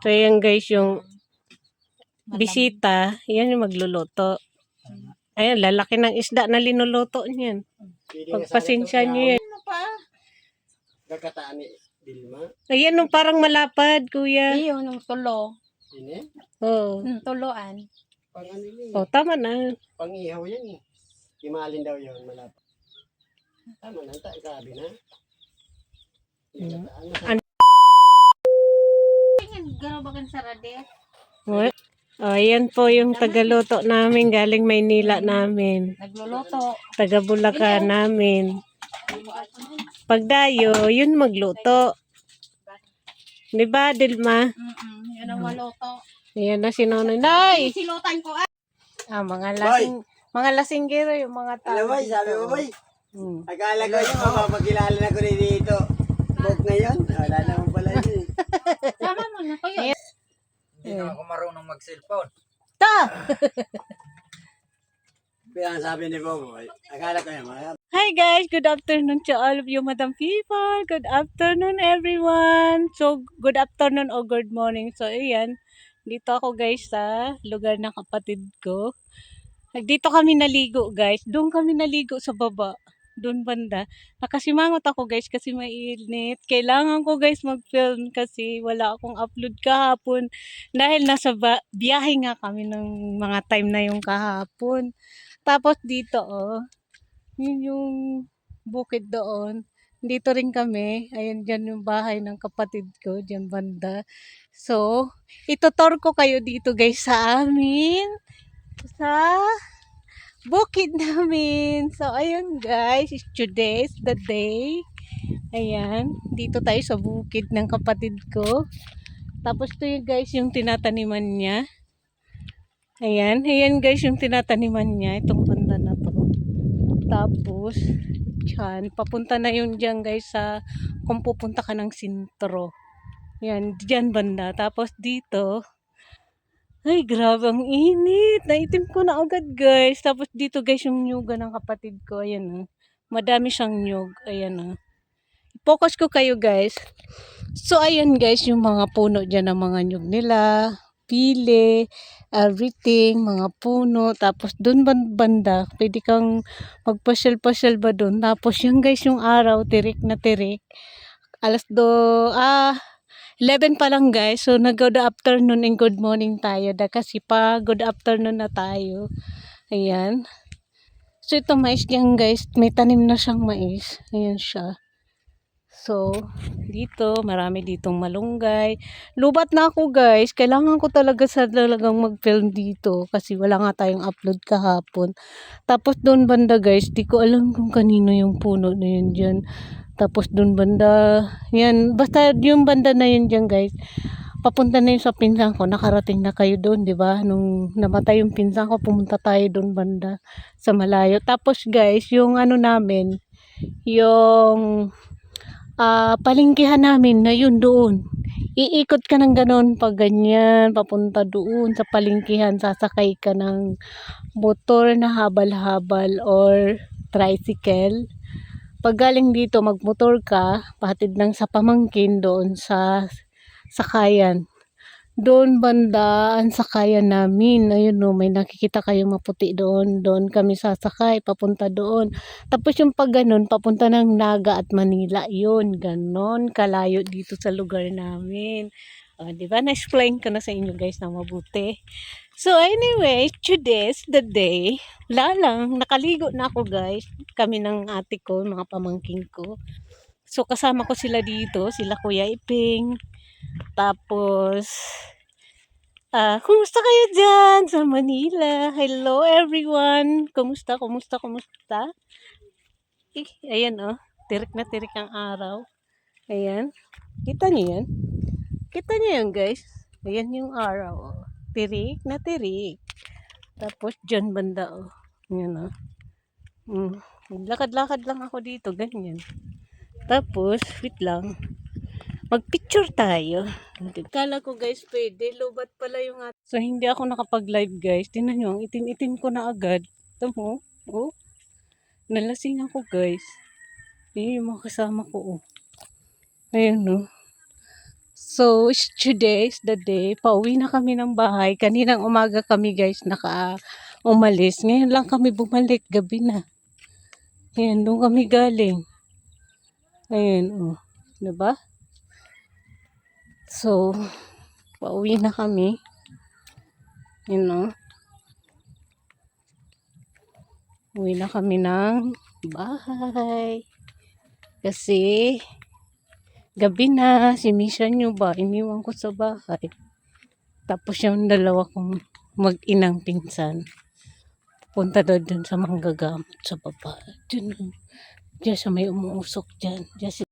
So yan guys yung bisita, yan yung magluluto. Ayan, lalaki ng isda na linuluto niyan. Pagpasensya niyo yan. Ano pa? Kakataan ni Dilma. Ayan yung parang malapad, kuya. Iyo, nung tulo. Ini? Oo. Tuloan. Pang ano yun? Oh, tama na. Pang-ihaw yan eh. Imalin daw yun, malapad. Tama na, sabi na. Gano'n ba kan sarade? What? Oh, ayan po yung tagaluto namin galing Maynila namin. Nagluluto. Taga Bulacan namin. Pagdayo, yun magluto. Di ba, Dilma? Yan ang maluto. Ayan na si Nonoy. Nay! Silutan ko Mga lasinggero yung mga tao. Alam mo, sabi mo boy, Hmm. akala ko yun, mapapakilala na ko rin dito. Bog na yun, wala naman pala yun. Sama mo na ko yun. Hindi na ako marunong mag-cellphone. Kaya ang sabi ni Boboy, akala ko yun, Hi guys, good afternoon to all of you Madam people. Good afternoon everyone. So, good afternoon o good morning. So, ayan. Dito ako guys sa lugar ng kapatid ko. Dito kami naligo guys. Doon kami naligo sa baba. Doon banda. Nakasimangot ako guys kasi mainit. Kailangan ko guys mag-film kasi wala akong upload kahapon. Dahil nasa biyahe nga kami ng mga time na yung kahapon. Tapos dito yun yung bukid doon. Dito rin kami. Ayan dyan yung bahay ng kapatid ko. Dyan banda. So, itutor ko kayo dito guys sa amin. Sa bukid namin. So, ayun guys. Today's the day. Ayan. Dito tayo sa bukid ng kapatid ko. Tapos ito yung guys yung tinataniman niya. Ayan. Ayan guys yung tinataniman niya. Itong banda na to. Tapos, yan. Papunta na yun dyan guys sa kung pupunta ka ng sintro. Yan. Dyan banda. Tapos dito, ay, grabe ang init. Naitim ko na agad, guys. Tapos dito, guys, yung nyuga ng kapatid ko. Ayan, madami siyang nyug. Ayan, focus ko kayo, guys. So, ayan, guys, yung mga puno dyan ng mga nyug nila. Pili, everything, mga puno. Tapos, dun banda, pwede kang magpasyal-pasyal ba dun. Tapos, yung guys, yung araw, tirik na tirik. Alas 11 pa lang guys. So nag-good afternoon and good morning tayo. Kasi pa good afternoon na tayo. Ayan. So ito mais yan guys. May tanim na siyang mais. Ayan siya. So dito marami ditong malunggay. Lubat na ako guys. Kailangan ko talaga talagang mag-film dito. Kasi wala nga tayong upload kahapon. Tapos doon banda guys. Di ko alam kung kanino yung puno na yun dyan. Tapos dun banda, yan, basta yung banda na yun dyan guys, papunta na yun sa pinsan ko, nakarating na kayo doon, di ba? Nung namatay yung pinsan ko, pumunta tayo doon banda sa malayo. Tapos guys, yung ano namin, yung palengkehan namin na yun doon. Iikot ka ng ganun pag ganyan, papunta doon sa palengkehan, sasakay ka ng motor na habal-habal or tricycle. Pag galing dito, magmotor ka, pahatid ng sa pamangkin doon sa sakayan. Doon banda ang sakayan namin. Ayun no, may nakikita kayong maputi doon. Doon kami sasakay, papunta doon. Tapos yung pag ganun, papunta ng Naga at Manila. Yun, ganon, kalayo dito sa lugar namin. Diba? Na-explain ko na sa inyo guys na mabuti. So anyway, today's the day. Wala lang, nakaligo na ako guys. Kami ng ate ko, mga pamangking ko. So kasama ko sila dito, sila Kuya Iping. Tapos, kumusta kayo dyan sa Manila? Hello everyone! Kumusta? Ayan tirik na tirik ang araw. Ayan, kita niyo yan? Kita niyo yan guys? Ayan yung araw tirik na tirik. Tapos dyan banda Ayan lakad-lakad lang ako dito, ganyan. Tapos, wait lang. Mag-picture tayo. Kala ko guys, pwede. Lobat pala yung So, hindi ako nakapag-live guys. Tingnan nyo, ang itim-itim ko na agad. Ito mo, nalasing ako guys. Ayan yung mga kasama ko, Ayan So, today is the day. Pauwi na kami ng bahay. Kaninang umaga kami guys umalis. Ngayon lang kami bumalik. Gabi na. Ayan, doon kami galing. Ayan, oh. Diba? So, pauwi na kami. You know. Uwi na kami ng bahay. Kasi, gabi na, si Misha nyo ba, iniwan ko sa bahay. Tapos yung dalawa kong mag-inang pinsan. Punta daw dun sa manggagamot sa baba. Dyan sa may umuusok dyan. Dyan